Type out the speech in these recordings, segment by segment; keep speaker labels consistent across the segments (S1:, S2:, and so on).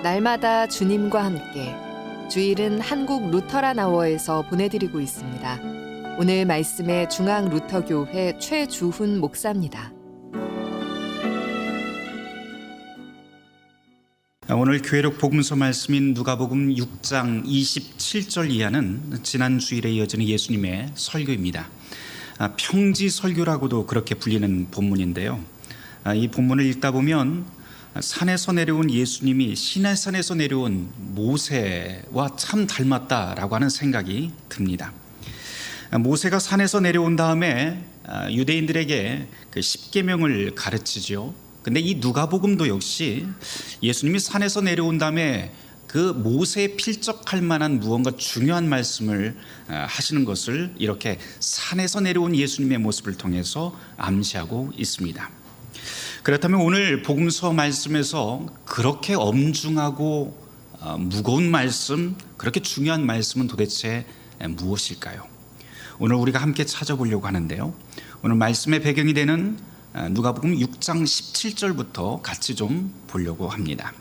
S1: 날마다 주님과 함께 주일은 한국 루터란 아워에서 보내드리고 있습니다. 오늘 말씀의 중앙 루터교회 최주훈 목사입니다.
S2: 오늘 교회록 복음서 말씀인 누가복음 6장 27절 이하는 지난 주일에 이어지는 예수님의 설교입니다. 평지 설교라고도 그렇게 불리는 본문인데요. 이 본문을 읽다 보면 산에서 내려온 예수님이 시내산에서 내려온 모세와 참 닮았다라고 하는 생각이 듭니다. 모세가 산에서 내려온 다음에 유대인들에게 그 십계명을 가르치죠. 근데 이 누가복음도 역시 예수님이 산에서 내려온 다음에 그 모세에 필적할 만한 무언가 중요한 말씀을 하시는 것을 이렇게 산에서 내려온 예수님의 모습을 통해서 암시하고 있습니다. 그렇다면 오늘 복음서 말씀에서 그렇게 엄중하고 무거운 말씀, 그렇게 중요한 말씀은 도대체 무엇일까요? 오늘 우리가 함께 찾아보려고 하는데요. 오늘 말씀의 배경이 되는 누가복음 6장 17절부터 같이 좀 보려고 합니다.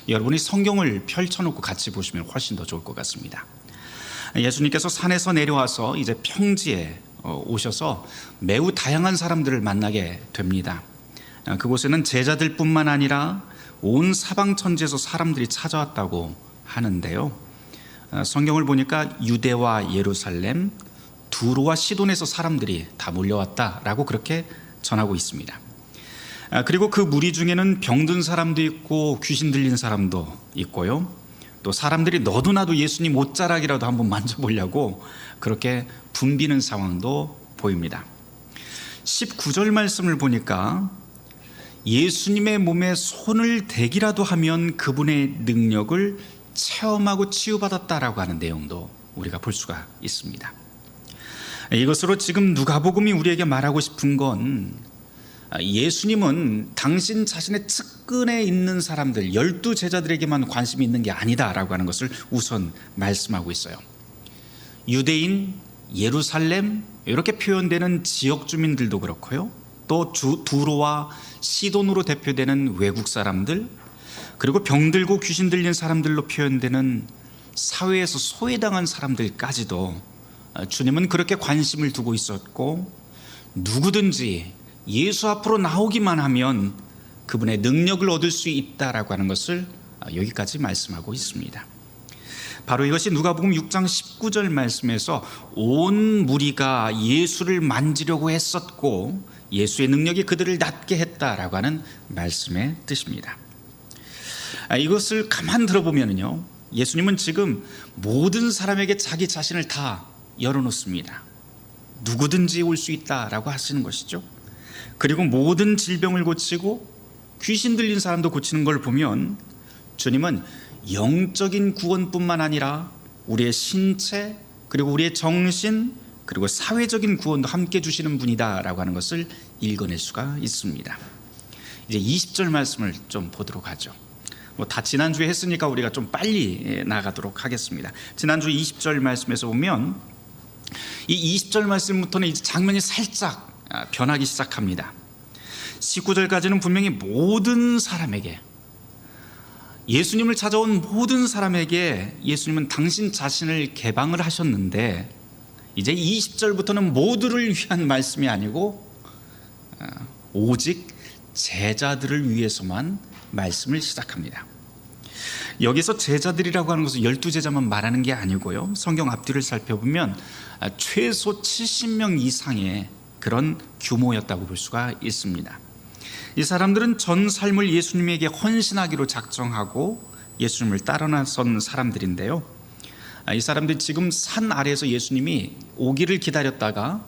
S2: 여러분이 성경을 펼쳐놓고 같이 보시면 훨씬 더 좋을 것 같습니다. 예수님께서 산에서 내려와서 이제 평지에 오셔서 매우 다양한 사람들을 만나게 됩니다. 그곳에는 제자들뿐만 아니라 온 사방천지에서 사람들이 찾아왔다고 하는데요. 성경을 보니까 유대와 예루살렘, 두로와 시돈에서 사람들이 다 몰려왔다라고 그렇게 전하고 있습니다. 그리고 그 무리 중에는 병든 사람도 있고 귀신 들린 사람도 있고요. 또 사람들이 너도 나도 예수님 옷자락이라도 한번 만져보려고 그렇게 붐비는 상황도 보입니다. 19절 말씀을 보니까 예수님의 몸에 손을 대기라도 하면 그분의 능력을 체험하고 치유받았다라고 하는 내용도 우리가 볼 수가 있습니다. 이것으로 지금 누가복음이 우리에게 말하고 싶은 건 예수님은 당신 자신의 측근에 있는 사람들 12제자들에게만 관심이 있는 게 아니다라고 하는 것을 우선 말씀하고 있어요. 유대인, 예루살렘 이렇게 표현되는 지역 주민들도 그렇고요. 또 두로와 시돈으로 대표되는 외국 사람들, 그리고 병들고 귀신 들린 사람들로 표현되는 사회에서 소외당한 사람들까지도 주님은 그렇게 관심을 두고 있었고, 누구든지 예수 앞으로 나오기만 하면 그분의 능력을 얻을 수 있다라고 하는 것을 여기까지 말씀하고 있습니다. 바로 이것이 누가복음 6장 19절 말씀에서 온 무리가 예수를 만지려고 했었고 예수의 능력이 그들을 낫게 했다라고 하는 말씀의 뜻입니다. 이것을 가만 들어보면요, 예수님은 지금 모든 사람에게 자기 자신을 다 열어놓습니다. 누구든지 올 수 있다라고 하시는 것이죠. 그리고 모든 질병을 고치고 귀신 들린 사람도 고치는 걸 보면 주님은 영적인 구원뿐만 아니라 우리의 신체, 그리고 우리의 정신, 그리고 사회적인 구원도 함께 주시는 분이다라고 하는 것을 읽어낼 수가 있습니다. 이제 20절 말씀을 좀 보도록 하죠. 다 지난주에 했으니까 우리가 좀 빨리 나가도록 하겠습니다. 지난주 20절 말씀에서 보면 이 20절 말씀부터는 이제 장면이 살짝 변하기 시작합니다. 19절까지는 분명히 모든 사람에게, 예수님을 찾아온 모든 사람에게 예수님은 당신 자신을 개방을 하셨는데, 이제 20절부터는 모두를 위한 말씀이 아니고 오직 제자들을 위해서만 말씀을 시작합니다. 여기서 제자들이라고 하는 것은 12제자만 말하는 게 아니고요, 성경 앞뒤를 살펴보면 최소 70명 이상의 그런 규모였다고 볼 수가 있습니다. 이 사람들은 전 삶을 예수님에게 헌신하기로 작정하고 예수님을 따라 나선 사람들인데요, 이 사람들이 지금 산 아래에서 예수님이 오기를 기다렸다가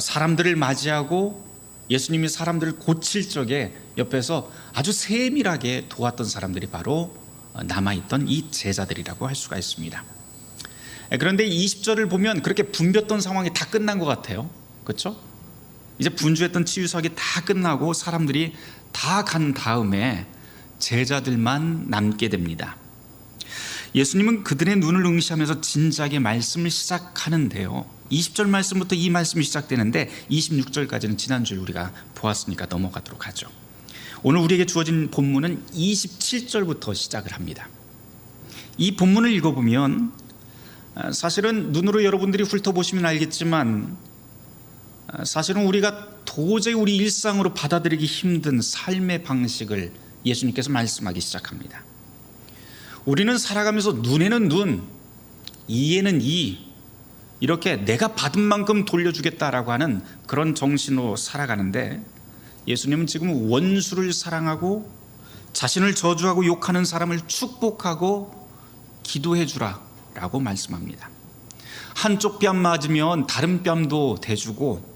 S2: 사람들을 맞이하고 예수님이 사람들을 고칠 적에 옆에서 아주 세밀하게 도왔던 사람들이 바로 남아있던 이 제자들이라고 할 수가 있습니다. 그런데 20절을 보면 그렇게 붐볐던 상황이 다 끝난 것 같아요. 그렇죠? 이제 분주했던 치유사역이 다 끝나고 사람들이 다 간 다음에 제자들만 남게 됩니다. 예수님은 그들의 눈을 응시하면서 진지하게 말씀을 시작하는데요, 20절 말씀부터 이 말씀이 시작되는데 26절까지는 지난주에 우리가 보았으니까 넘어가도록 하죠. 오늘 우리에게 주어진 본문은 27절부터 시작을 합니다. 이 본문을 읽어보면 사실은 눈으로 여러분들이 훑어보시면 알겠지만 사실은 우리가 도저히 우리 일상으로 받아들이기 힘든 삶의 방식을 예수님께서 말씀하기 시작합니다. 우리는 살아가면서 눈에는 눈, 이에는 이, 이렇게 내가 받은 만큼 돌려주겠다라고 하는 그런 정신으로 살아가는데, 예수님은 지금 원수를 사랑하고 자신을 저주하고 욕하는 사람을 축복하고 기도해 주라 라고 말씀합니다. 한쪽 뺨 맞으면 다른 뺨도 대주고,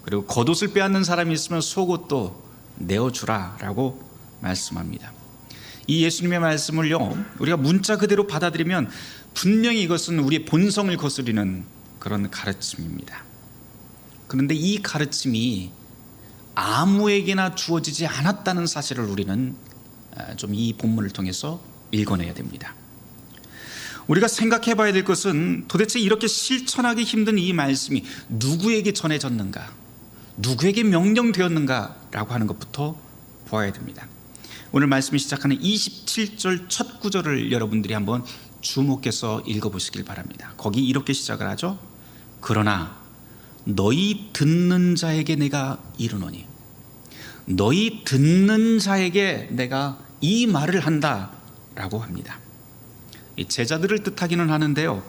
S2: 그리고 겉옷을 빼앗는 사람이 있으면 속옷도 내어주라 라고 말씀합니다. 이 예수님의 말씀을요, 우리가 문자 그대로 받아들이면 분명히 이것은 우리의 본성을 거스리는 그런 가르침입니다. 그런데 이 가르침이 아무에게나 주어지지 않았다는 사실을 우리는 좀 이 본문을 통해서 읽어내야 됩니다. 우리가 생각해 봐야 될 것은 도대체 이렇게 실천하기 힘든 이 말씀이 누구에게 전해졌는가, 누구에게 명령되었는가 라고 하는 것부터 보아야 됩니다. 오늘 말씀이 시작하는 27절 첫 구절을 여러분들이 한번 주목해서 읽어보시길 바랍니다. 거기 이렇게 시작을 하죠. 그러나 너희 듣는 자에게 내가 이르노니, 너희 듣는 자에게 내가 이 말을 한다 라고 합니다. 제자들을 뜻하기는 하는데요,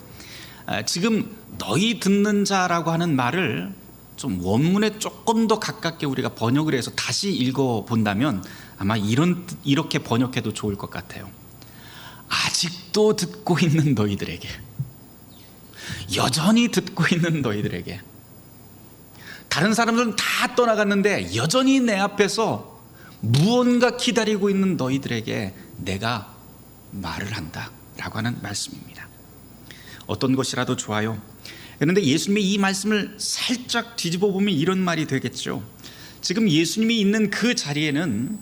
S2: 지금 너희 듣는 자라고 하는 말을 좀 원문에 조금 더 가깝게 우리가 번역을 해서 다시 읽어본다면 아마 이렇게 번역해도 좋을 것 같아요. 아직도 듣고 있는 너희들에게, 여전히 듣고 있는 너희들에게, 다른 사람들은 다 떠나갔는데 여전히 내 앞에서 무언가 기다리고 있는 너희들에게 내가 말을 한다 라고 하는 말씀입니다. 어떤 것이라도 좋아요. 그런데 예수님의 이 말씀을 살짝 뒤집어 보면 이런 말이 되겠죠. 지금 예수님이 있는 그 자리에는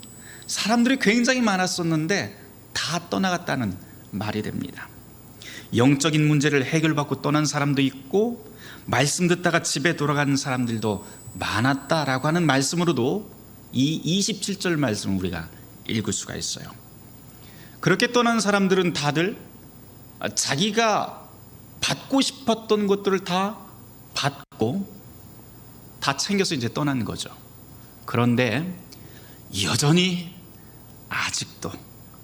S2: 사람들이 굉장히 많았었는데 다 떠나갔다는 말이 됩니다. 영적인 문제를 해결받고 떠난 사람도 있고, 말씀 듣다가 집에 돌아가는 사람들도 많았다라고 하는 말씀으로도 이 27절 말씀을 우리가 읽을 수가 있어요. 그렇게 떠난 사람들은 다들 자기가 받고 싶었던 것들을 다 받고 다 챙겨서 이제 떠난 거죠. 그런데 여전히 아직도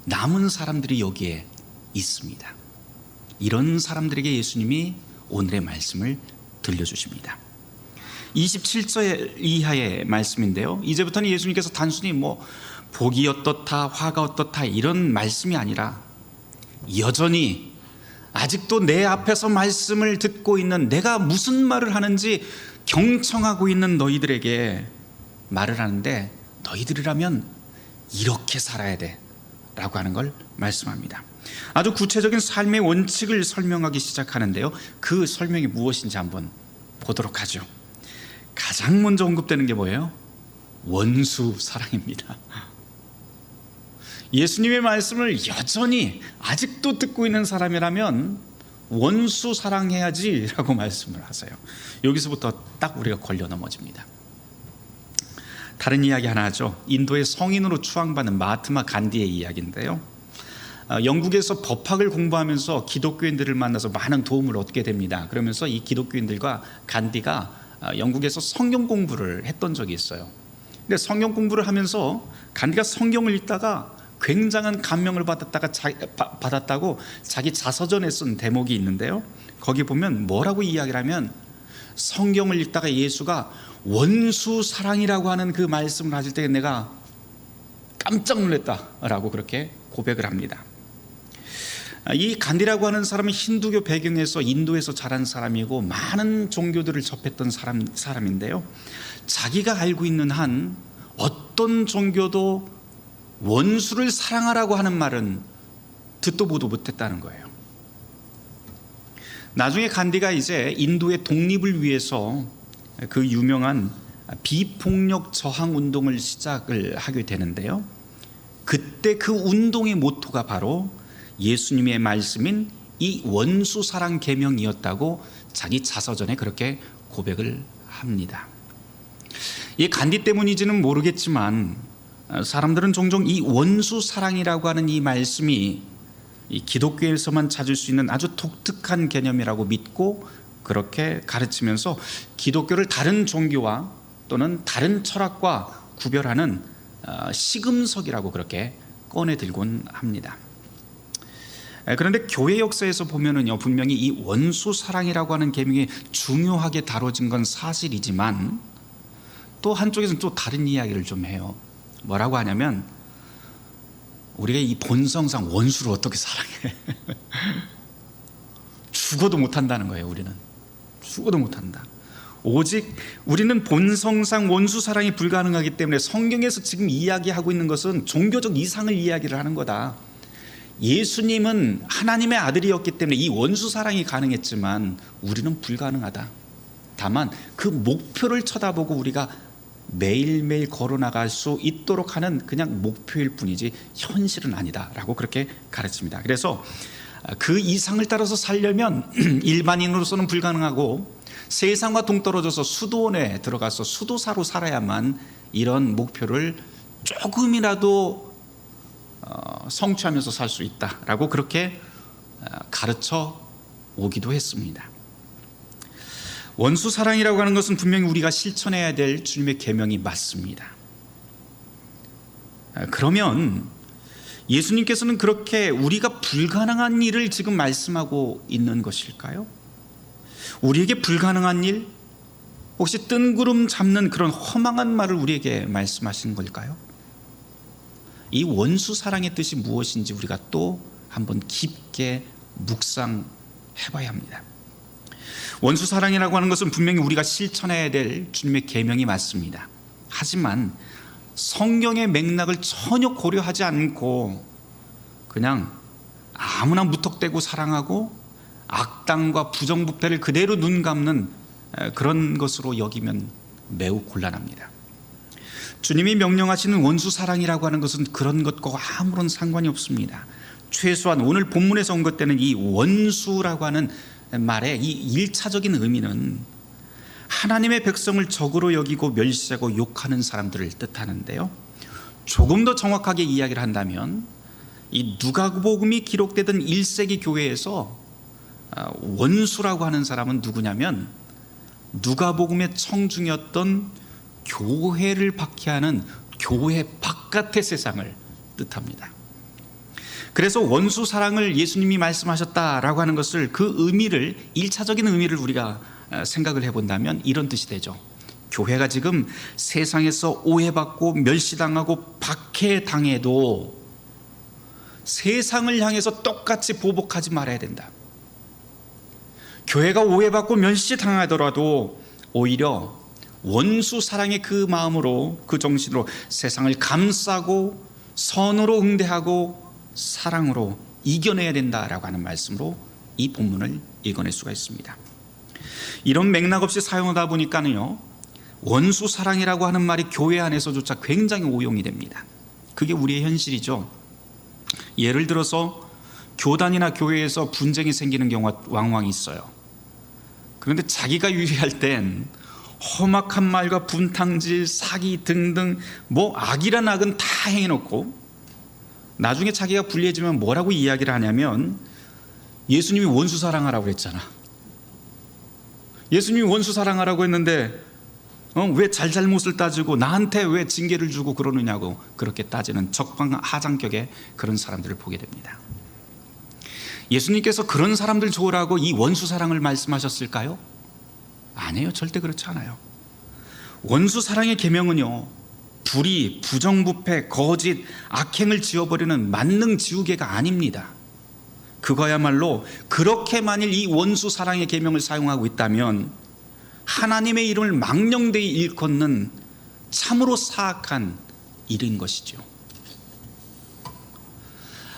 S2: 남은 사람들이 여기에 있습니다. 이런 사람들에게 예수님이 오늘의 말씀을 들려주십니다. 27절 이하의 말씀인데요, 이제부터는 예수님께서 단순히 복이 어떻다, 화가 어떻다 이런 말씀이 아니라 여전히 아직도 내 앞에서 말씀을 듣고 있는, 내가 무슨 말을 하는지 경청하고 있는 너희들에게 말을 하는데, 너희들이라면 이렇게 살아야 돼 라고 하는 걸 말씀합니다. 아주 구체적인 삶의 원칙을 설명하기 시작하는데요, 그 설명이 무엇인지 한번 보도록 하죠. 가장 먼저 언급되는 게 뭐예요? 원수 사랑입니다. 예수님의 말씀을 여전히 아직도 듣고 있는 사람이라면 원수 사랑해야지 라고 말씀을 하세요. 여기서부터 딱 우리가 걸려 넘어집니다. 다른 이야기 하나 하죠. 인도의 성인으로 추앙받는 마하트마 간디의 이야기인데요, 영국에서 법학을 공부하면서 기독교인들을 만나서 많은 도움을 얻게 됩니다. 그러면서 이 기독교인들과 간디가 영국에서 성경 공부를 했던 적이 있어요. 근데 성경 공부를 하면서 간디가 성경을 읽다가 굉장한 감명을 받았다고 자기 자서전에 쓴 대목이 있는데요, 거기 보면 뭐라고 이야기를 하면, 성경을 읽다가 예수가 원수 사랑이라고 하는 그 말씀을 하실 때 내가 깜짝 놀랐다라고 그렇게 고백을 합니다. 이 간디라고 하는 사람은 힌두교 배경에서 인도에서 자란 사람이고 많은 종교들을 접했던 사람인데요, 자기가 알고 있는 한 어떤 종교도 원수를 사랑하라고 하는 말은 듣도 보도 못했다는 거예요. 나중에 간디가 이제 인도의 독립을 위해서 그 유명한 비폭력 저항 운동을 시작을 하게 되는데요, 그때 그 운동의 모토가 바로 예수님의 말씀인 이 원수 사랑 계명이었다고 자기 자서전에 그렇게 고백을 합니다. 이 간디 때문인지는 모르겠지만 사람들은 종종 이 원수 사랑이라고 하는 이 말씀이 이 기독교에서만 찾을 수 있는 아주 독특한 개념이라고 믿고 그렇게 가르치면서 기독교를 다른 종교와 또는 다른 철학과 구별하는 시금석이라고 그렇게 꺼내 들곤 합니다. 그런데 교회 역사에서 보면은요, 분명히 이 원수 사랑이라고 하는 계명이 중요하게 다뤄진 건 사실이지만 또 한쪽에서는 또 다른 이야기를 좀 해요. 뭐라고 하냐면 우리가 이 본성상 원수를 어떻게 사랑해? 죽어도 못한다는 거예요. 우리는 죽어도 못한다. 오직 우리는 본성상 원수 사랑이 불가능하기 때문에 성경에서 지금 이야기하고 있는 것은 종교적 이상을 이야기를 하는 거다. 예수님은 하나님의 아들이었기 때문에 이 원수 사랑이 가능했지만 우리는 불가능하다. 다만 그 목표를 쳐다보고 우리가 매일매일 걸어나갈 수 있도록 하는 그냥 목표일 뿐이지 현실은 아니다라고 그렇게 가르칩니다. 그래서 그 이상을 따라서 살려면 일반인으로서는 불가능하고 세상과 동떨어져서 수도원에 들어가서 수도사로 살아야만 이런 목표를 조금이라도 성취하면서 살 수 있다라고 그렇게 가르쳐 오기도 했습니다. 원수 사랑이라고 하는 것은 분명히 우리가 실천해야 될 주님의 계명이 맞습니다. 그러면 예수님께서는 그렇게 우리가 불가능한 일을 지금 말씀하고 있는 것일까요? 우리에게 불가능한 일? 혹시 뜬구름 잡는 그런 허망한 말을 우리에게 말씀하시는 걸까요? 이 원수 사랑의 뜻이 무엇인지 우리가 또 한번 깊게 묵상해 봐야 합니다. 원수 사랑이라고 하는 것은 분명히 우리가 실천해야 될 주님의 계명이 맞습니다. 하지만 성경의 맥락을 전혀 고려하지 않고 그냥 아무나 무턱대고 사랑하고 악당과 부정부패를 그대로 눈 감는 그런 것으로 여기면 매우 곤란합니다. 주님이 명령하시는 원수 사랑이라고 하는 것은 그런 것과 아무런 상관이 없습니다. 최소한 오늘 본문에서 온 것 때는 이 원수라고 하는 말의 이 1차적인 의미는 하나님의 백성을 적으로 여기고 멸시하고 욕하는 사람들을 뜻하는데요, 조금 더 정확하게 이야기를 한다면 이 누가복음이 기록되던 1세기 교회에서 원수라고 하는 사람은 누구냐면 누가복음의 청중이었던 교회를 박해하는 교회 바깥의 세상을 뜻합니다. 그래서 원수 사랑을 예수님이 말씀하셨다라고 하는 것을 그 의미를 1차적인 의미를 우리가 생각을 해본다면 이런 뜻이 되죠. 교회가 지금 세상에서 오해받고 멸시당하고 박해당해도 세상을 향해서 똑같이 보복하지 말아야 된다. 교회가 오해받고 멸시당하더라도 오히려 원수 사랑의 그 마음으로 그 정신으로 세상을 감싸고 선으로 응대하고 사랑으로 이겨내야 된다라고 하는 말씀으로 이 본문을 읽어낼 수가 있습니다. 이런 맥락 없이 사용하다 보니까는요, 원수 사랑이라고 하는 말이 교회 안에서조차 굉장히 오용이 됩니다. 그게 우리의 현실이죠. 예를 들어서 교단이나 교회에서 분쟁이 생기는 경우가 왕왕 있어요. 그런데 자기가 유리할 땐 험악한 말과 분탕질, 사기 등등 뭐 악이란 악은 다 행해놓고 나중에 자기가 불리해지면 뭐라고 이야기를 하냐면 예수님이 원수 사랑하라고 했잖아. 예수님이 원수 사랑하라고 했는데 왜 잘잘못을 따지고 나한테 왜 징계를 주고 그러느냐고 그렇게 따지는 적반하장격의 그런 사람들을 보게 됩니다. 예수님께서 그런 사람들 좋으라고 이 원수 사랑을 말씀하셨을까요? 아니에요. 절대 그렇지 않아요. 원수 사랑의 계명은요, 불의, 부정부패, 거짓, 악행을 지워버리는 만능 지우개가 아닙니다. 그거야말로 그렇게 만일 이 원수 사랑의 계명을 사용하고 있다면 하나님의 이름을 망령되이 일컫는 참으로 사악한 일인 것이죠.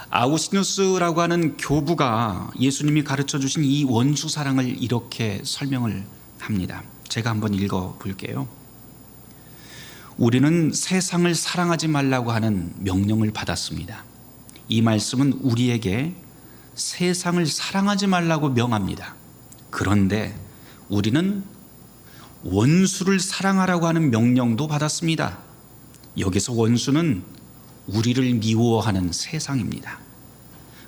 S2: 아우구스티누스라고 하는 교부가 예수님이 가르쳐 주신 이 원수 사랑을 이렇게 설명을 합니다. 제가 한번 읽어 볼게요. 우리는 세상을 사랑하지 말라고 하는 명령을 받았습니다. 이 말씀은 우리에게 세상을 사랑하지 말라고 명합니다. 그런데 우리는 원수를 사랑하라고 하는 명령도 받았습니다. 여기서 원수는 우리를 미워하는 세상입니다.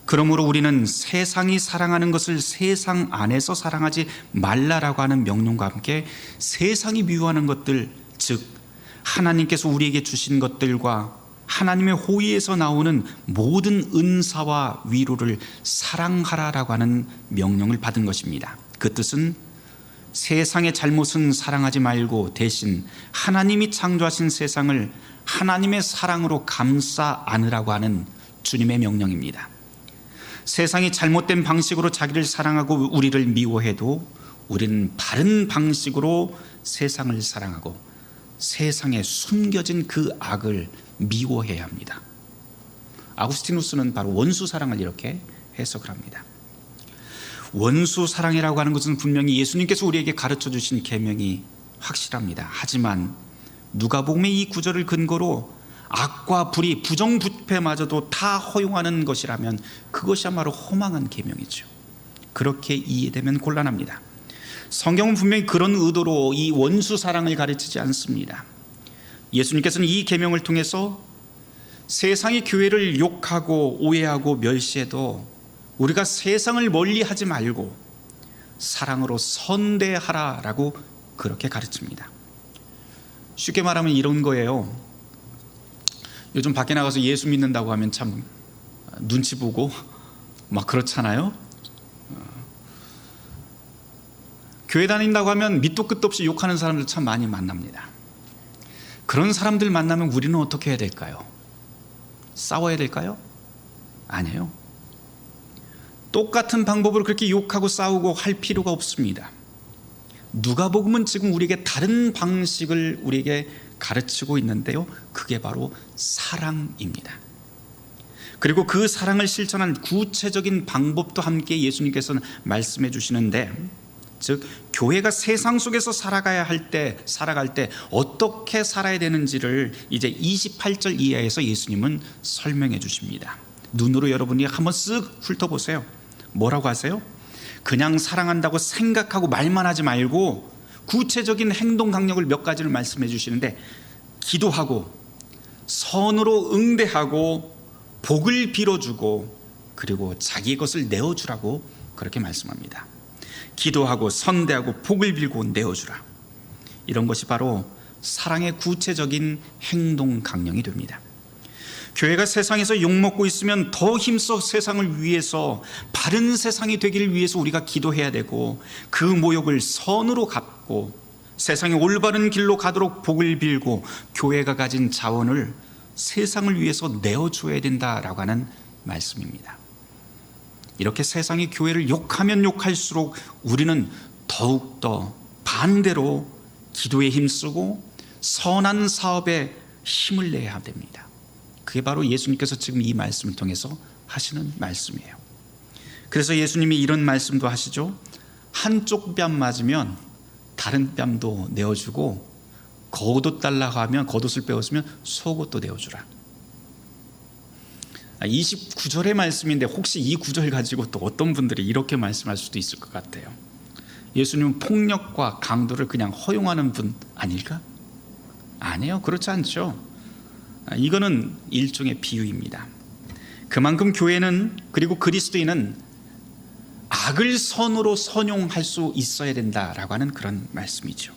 S2: 그러므로 우리는 세상이 사랑하는 것을 세상 안에서 사랑하지 말라라고 하는 명령과 함께 세상이 미워하는 것들, 즉 하나님께서 우리에게 주신 것들과 하나님의 호의에서 나오는 모든 은사와 위로를 사랑하라라고 하는 명령을 받은 것입니다. 그 뜻은 세상의 잘못은 사랑하지 말고 대신 하나님이 창조하신 세상을 하나님의 사랑으로 감싸 안으라고 하는 주님의 명령입니다. 세상이 잘못된 방식으로 자기를 사랑하고 우리를 미워해도 우리는 바른 방식으로 세상을 사랑하고 세상에 숨겨진 그 악을 미워해야 합니다. 아구스티누스는 바로 원수 사랑을 이렇게 해석을 합니다. 원수 사랑이라고 하는 것은 분명히 예수님께서 우리에게 가르쳐 주신 계명이 확실합니다. 하지만 누가복음의 이 구절을 근거로 악과 불의, 부정부패마저도 다 허용하는 것이라면 그것이야말로 허망한 계명이죠. 그렇게 이해되면 곤란합니다. 성경은 분명히 그런 의도로 이 원수 사랑을 가르치지 않습니다. 예수님께서는 이 계명을 통해서 세상이 교회를 욕하고 오해하고 멸시해도 우리가 세상을 멀리하지 말고 사랑으로 선대하라라고 그렇게 가르칩니다. 쉽게 말하면 이런 거예요. 요즘 밖에 나가서 예수 믿는다고 하면 참 눈치 보고 막 그렇잖아요. 교회 다닌다고 하면 밑도 끝도 없이 욕하는 사람들 참 많이 만납니다. 그런 사람들 만나면 우리는 어떻게 해야 될까요? 싸워야 될까요? 아니에요. 똑같은 방법으로 그렇게 욕하고 싸우고 할 필요가 없습니다. 누가복음은 지금 우리에게 다른 방식을 우리에게 가르치고 있는데요, 그게 바로 사랑입니다. 그리고 그 사랑을 실천한 구체적인 방법도 함께 예수님께서는 말씀해 주시는데, 즉 교회가 세상 속에서 살아갈 때 어떻게 살아야 되는지를 이제 28절 이하에서 예수님은 설명해 주십니다. 눈으로 여러분이 한번 쓱 훑어보세요. 뭐라고 하세요? 그냥 사랑한다고 생각하고 말만 하지 말고 구체적인 행동 강령을 몇 가지를 말씀해 주시는데, 기도하고 선으로 응대하고 복을 빌어주고 그리고 자기 것을 내어주라고 그렇게 말씀합니다. 기도하고 선대하고 복을 빌고 내어주라. 이런 것이 바로 사랑의 구체적인 행동 강령이 됩니다. 교회가 세상에서 욕먹고 있으면 더 힘써 세상을 위해서, 바른 세상이 되기를 위해서 우리가 기도해야 되고, 그 모욕을 선으로 갚고 세상의 올바른 길로 가도록 복을 빌고 교회가 가진 자원을 세상을 위해서 내어줘야 된다라고 하는 말씀입니다. 이렇게 세상이 교회를 욕하면 욕할수록 우리는 더욱더 반대로 기도에 힘쓰고 선한 사업에 힘을 내야 됩니다. 그게 바로 예수님께서 지금 이 말씀을 통해서 하시는 말씀이에요. 그래서 예수님이 이런 말씀도 하시죠. 한쪽 뺨 맞으면 다른 뺨도 내어주고, 겉옷 달라고 하면 겉옷을 빼었으면 속옷도 내어주라. 29절의 말씀인데 혹시 이 구절 가지고 또 어떤 분들이 이렇게 말씀할 수도 있을 것 같아요. 예수님은 폭력과 강도를 그냥 허용하는 분 아닐까? 아니에요. 그렇지 않죠. 이거는 일종의 비유입니다. 그만큼 교회는, 그리고 그리스도인은 악을 선으로 선용할 수 있어야 된다라고 하는 그런 말씀이죠.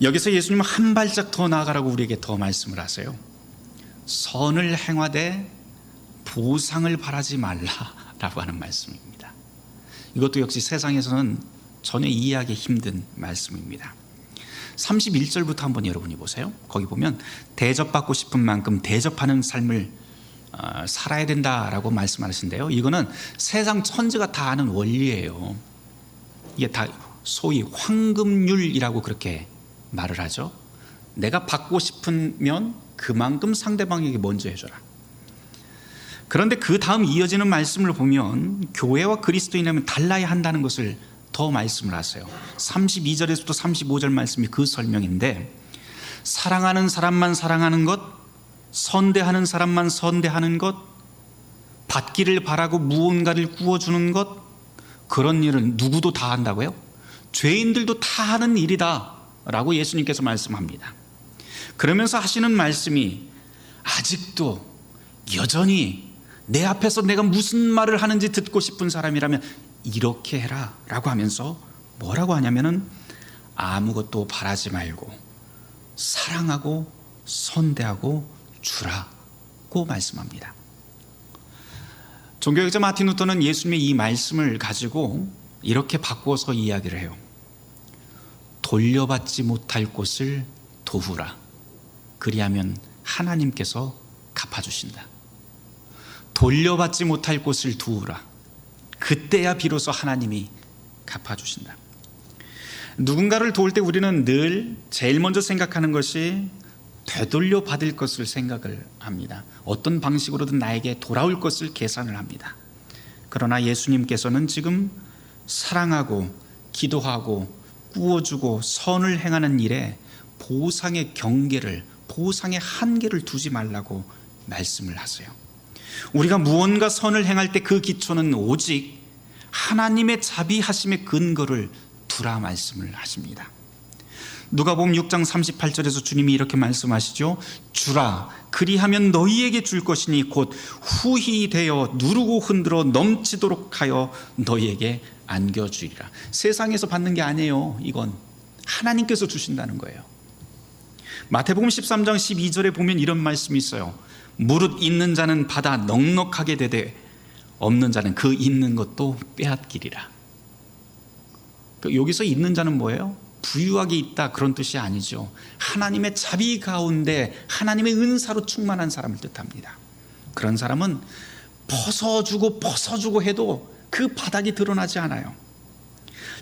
S2: 여기서 예수님은 한 발짝 더 나아가라고 우리에게 더 말씀을 하세요. 선을 행하되 보상을 바라지 말라라고 하는 말씀입니다. 이것도 역시 세상에서는 전혀 이해하기 힘든 말씀입니다. 31절부터 한번 여러분이 보세요. 거기 보면 대접받고 싶은 만큼 대접하는 삶을 살아야 된다라고 말씀하시는데요, 이거는 세상 천지가 다 아는 원리예요. 이게 다 소위 황금률이라고 그렇게 말을 하죠. 내가 받고 싶으면 그만큼 상대방에게 먼저 해줘라. 그런데 그 다음 이어지는 말씀을 보면 교회와 그리스도인이라면 달라야 한다는 것을 더 말씀을 하세요. 32절에서부터 35절 말씀이 그 설명인데, 사랑하는 사람만 사랑하는 것, 선대하는 사람만 선대하는 것, 받기를 바라고 무언가를 구워주는 것, 그런 일은 누구도 다 한다고요? 죄인들도 다 하는 일이다 라고 예수님께서 말씀합니다. 그러면서 하시는 말씀이 아직도 여전히 내 앞에서 내가 무슨 말을 하는지 듣고 싶은 사람이라면 이렇게 해라 라고 하면서 뭐라고 하냐면은 아무것도 바라지 말고 사랑하고 선대하고 주라고 말씀합니다. 종교학자 마틴 루터는 예수님의 이 말씀을 가지고 이렇게 바꾸어서 이야기를 해요. 돌려받지 못할 것을 도우라. 그리하면 하나님께서 갚아주신다. 돌려받지 못할 것을 도우라. 그때야 비로소 하나님이 갚아주신다. 누군가를 도울 때 우리는 늘 제일 먼저 생각하는 것이 되돌려 받을 것을 생각을 합니다. 어떤 방식으로든 나에게 돌아올 것을 계산을 합니다. 그러나 예수님께서는 지금 사랑하고 기도하고 꾸어주고 선을 행하는 일에 보상의 경계를, 보상의 한계를 두지 말라고 말씀을 하세요. 우리가 무언가 선을 행할 때 그 기초는 오직 하나님의 자비하심의 근거를 두라 말씀을 하십니다. 누가복음 6장 38절에서 주님이 이렇게 말씀하시죠. 주라, 그리하면 너희에게 줄 것이니 곧 후히 되어 누르고 흔들어 넘치도록 하여 너희에게 안겨주리라. 세상에서 받는 게 아니에요. 이건 하나님께서 주신다는 거예요. 마태복음 13장 12절에 보면 이런 말씀이 있어요. 무릇 있는 자는 받아 넉넉하게 되되 없는 자는 그 있는 것도 빼앗기리라. 여기서 있는 자는 뭐예요? 부유하게 있다 그런 뜻이 아니죠. 하나님의 자비 가운데 하나님의 은사로 충만한 사람을 뜻합니다. 그런 사람은 벗어주고 해도 그 바닥이 드러나지 않아요.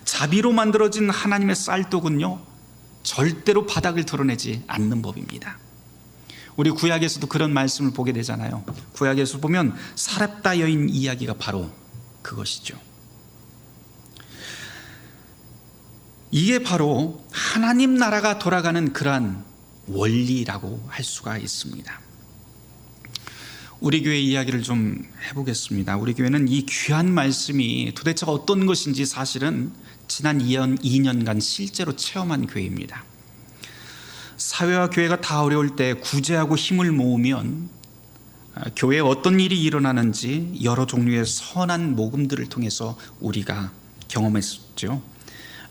S2: 자비로 만들어진 하나님의 쌀떡은요 절대로 바닥을 드러내지 않는 법입니다. 우리 구약에서도 그런 말씀을 보게 되잖아요. 구약에서 보면 사렙다 여인 이야기가 바로 그것이죠. 이게 바로 하나님 나라가 돌아가는 그러한 원리라고 할 수가 있습니다. 우리 교회 이야기를 좀 해보겠습니다. 우리 교회는 이 귀한 말씀이 도대체 어떤 것인지 사실은 지난 2년간 실제로 체험한 교회입니다. 사회와 교회가 다 어려울 때 구제하고 힘을 모으면 교회에 어떤 일이 일어나는지 여러 종류의 선한 모금들을 통해서 우리가 경험했죠.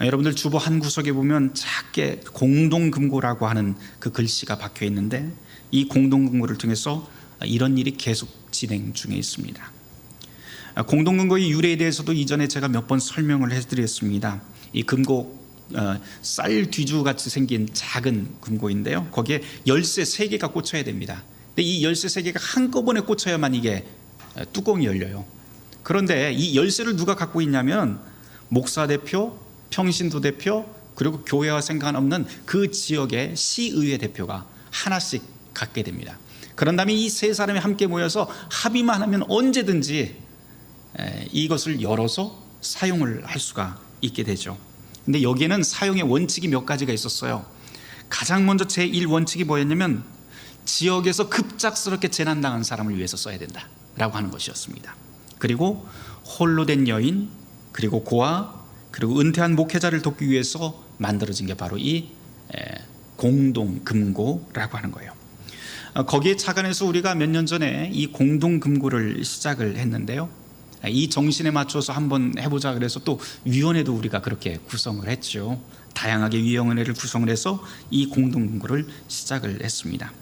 S2: 여러분들 주보 한 구석에 보면 작게 공동금고라고 하는 그 글씨가 박혀 있는데 이 공동금고를 통해서 이런 일이 계속 진행 중에 있습니다. 공동금고의 유래에 대해서도 이전에 제가 몇 번 설명을 해드렸습니다. 이 금고 쌀 뒤주 같이 생긴 작은 금고인데요. 거기에 열쇠 3개가 꽂혀야 됩니다. 근데 이 열쇠 3개가 한꺼번에 꽂혀야만 이게 뚜껑이 열려요. 그런데 이 열쇠를 누가 갖고 있냐면 목사 대표, 평신도 대표, 그리고 교회와 상관없는 그 지역의 시의회 대표가 하나씩 갖게 됩니다. 그런 다음에 이 세 사람이 함께 모여서 합의만 하면 언제든지 이것을 열어서 사용을 할 수가 있게 되죠. 근데 여기에는 사용의 원칙이 몇 가지가 있었어요. 가장 먼저 제1원칙이 뭐였냐면 지역에서 급작스럽게 재난당한 사람을 위해서 써야 된다라고 하는 것이었습니다. 그리고 홀로 된 여인, 그리고 고아, 그리고 은퇴한 목회자를 돕기 위해서 만들어진 게 바로 이 공동금고라고 하는 거예요. 거기에 착안해서 우리가 몇 년 전에 이 공동금고를 시작을 했는데요. 이 정신에 맞춰서 한번 해보자 그래서 또 위원회도 우리가 그렇게 구성을 했죠. 다양하게 위원회를 구성을 해서 이 공동금고를 시작을 했습니다.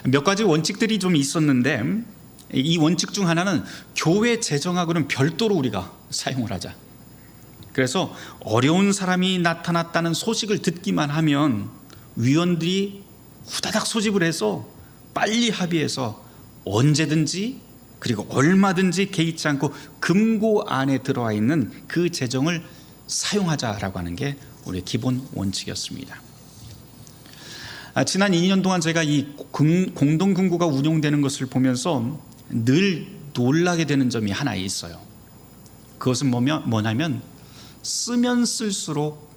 S2: 몇 가지 원칙들이 좀 있었는데 이 원칙 중 하나는 교회 재정하고는 별도로 우리가 사용을 하자. 그래서 어려운 사람이 나타났다는 소식을 듣기만 하면 위원들이 후다닥 소집을 해서 빨리 합의해서 언제든지 그리고 얼마든지 개의치 않고 금고 안에 들어와 있는 그 재정을 사용하자라고 하는 게 우리의 기본 원칙이었습니다. 지난 2년 동안 제가 이 공동금고가 운영되는 것을 보면서 늘 놀라게 되는 점이 하나 있어요. 그것은 뭐냐면 쓰면 쓸수록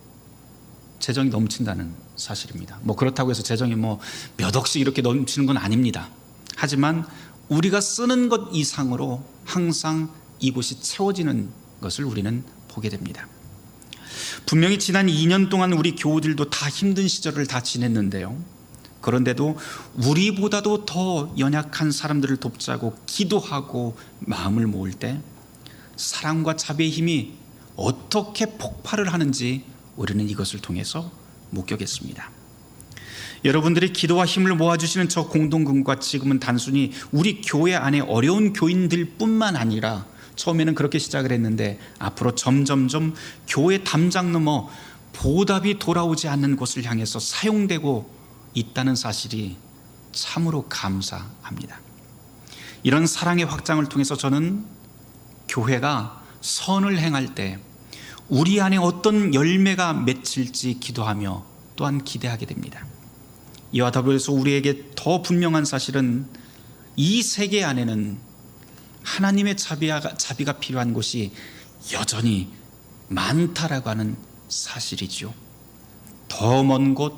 S2: 재정이 넘친다는 사실입니다. 그렇다고 해서 재정이 몇 억씩 이렇게 넘치는 건 아닙니다. 하지만 우리가 쓰는 것 이상으로 항상 이곳이 채워지는 것을 우리는 보게 됩니다. 분명히 지난 2년 동안 우리 교우들도 다 힘든 시절을 다 지냈는데요. 그런데도 우리보다도 더 연약한 사람들을 돕자고 기도하고 마음을 모을 때 사랑과 자비의 힘이 어떻게 폭발을 하는지 우리는 이것을 통해서 목격했습니다. 여러분들이 기도와 힘을 모아주시는 저 공동금과 지금은 단순히 우리 교회 안에 어려운 교인들 뿐만 아니라 처음에는 그렇게 시작을 했는데 앞으로 점점점 교회 담장 넘어 보답이 돌아오지 않는 곳을 향해서 사용되고 있다는 사실이 참으로 감사합니다. 이런 사랑의 확장을 통해서 저는 교회가 선을 행할 때 우리 안에 어떤 열매가 맺힐지 기도하며 또한 기대하게 됩니다. 이와 더불어서 우리에게 더 분명한 사실은 이 세계 안에는 하나님의 자비가 필요한 곳이 여전히 많다라고 하는 사실이지요. 더 먼 곳,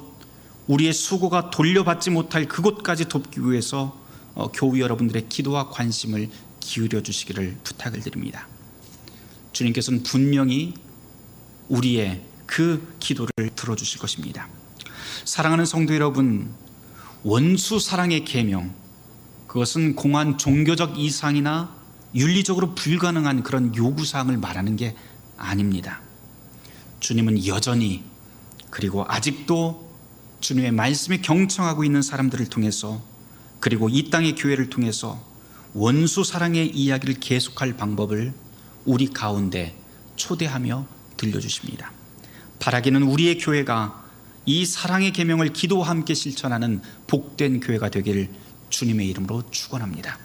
S2: 우리의 수고가 돌려받지 못할 그곳까지 돕기 위해서 교우 여러분들의 기도와 관심을 기울여 주시기를 부탁을 드립니다. 주님께서는 분명히 우리의 그 기도를 들어주실 것입니다. 사랑하는 성도 여러분, 원수 사랑의 계명, 그것은 공한 종교적 이상이나 윤리적으로 불가능한 그런 요구사항을 말하는 게 아닙니다. 주님은 여전히, 그리고 아직도 주님의 말씀에 경청하고 있는 사람들을 통해서, 그리고 이 땅의 교회를 통해서 원수 사랑의 이야기를 계속할 방법을 우리 가운데 초대하며 들려주십니다. 바라기는 우리의 교회가 이 사랑의 계명을 기도와 함께 실천하는 복된 교회가 되기를 주님의 이름으로 축원합니다.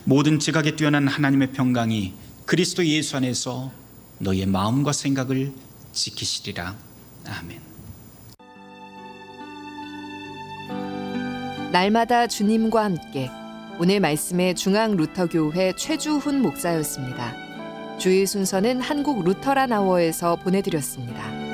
S2: 모든 지각에 뛰어난 하나님의 평강이 그리스도 예수 안에서 너희의 마음과 생각을 지키시리라. 아멘.
S1: 날마다 주님과 함께, 오늘 말씀의 중앙 루터교회 최주훈 목사였습니다. 주일 순서는 한국 루터란 아워에서 보내드렸습니다.